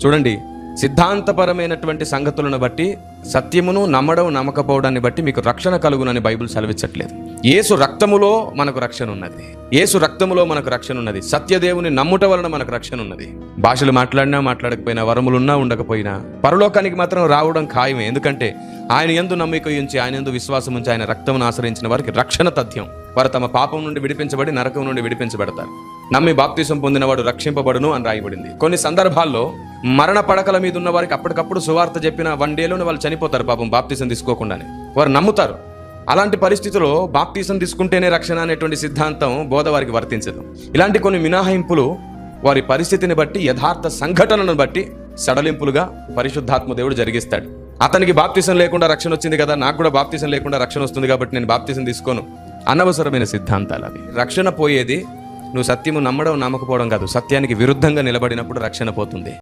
చూడండి, సిద్ధాంతపరమైనటువంటి సంగతులను బట్టి, సత్యమును నమ్మడం నమ్మకపోవడాన్ని బట్టి మీకు రక్షణ కలుగునని బైబిల్ సెలవిచ్చట్లేదు. యేసు రక్తములో మనకు రక్షణ ఉన్నది. యేసు రక్తములో మనకు రక్షణ ఉన్నది. సత్యదేవుని నమ్ముట వలన మనకు రక్షణ ఉన్నది. భాషలు మాట్లాడినా మాట్లాడకపోయినా, వరములున్నా ఉండకపోయినా పరలోకానికి మాత్రం రావడం ఖాయమే. ఎందుకంటే ఆయన యందు నమ్మిక ఉంచి, ఆయన యందు విశ్వాసం ఉంచి, ఆయన రక్తమును ఆశ్రయించిన వారికి రక్షణ తథ్యం. వారు తమ పాపం నుండి విడిపించబడి నరకం నుండి విడిపించబడతారు. నమ్మి బాప్తిసం పొందినవాడు రక్షింపబడును అని రాయబడింది. కొన్ని సందర్భాల్లో మరణ పడకల మీద ఉన్న వారికి అప్పటికప్పుడు సువార్త చెప్పిన 1 డేలోనే వాళ్ళు చనిపోతారు పాపం, బాప్తిసం తీసుకోకుండానే. వారు నమ్ముతారు. అలాంటి పరిస్థితుల్లో బాప్తిసం తీసుకుంటేనే రక్షణ అనేటువంటి సిద్ధాంతం బోధ వారికి వర్తించదు. ఇలాంటి కొన్ని మినహాయింపులు వారి పరిస్థితిని బట్టి, యథార్థ సంఘటనను బట్టి సడలింపులుగా పరిశుద్ధాత్మ దేవుడు జరిగిస్తాడు. అతనికి బాప్తిసం లేకుండా రక్షణ వచ్చింది కదా, నాకు కూడా బాప్తిసం లేకుండా రక్షణ వస్తుంది కాబట్టి నేను బాప్తిసం తీసుకోను. అనవసరమైన సిద్ధాంతాలు అవి. రక్షణ పోయేది నువ్వు సత్యము నమ్మడం నమ్మకపోవడం కాదు, సత్యానికి విరుద్ధంగా నిలబడినప్పుడు రక్షణ పోతుంది.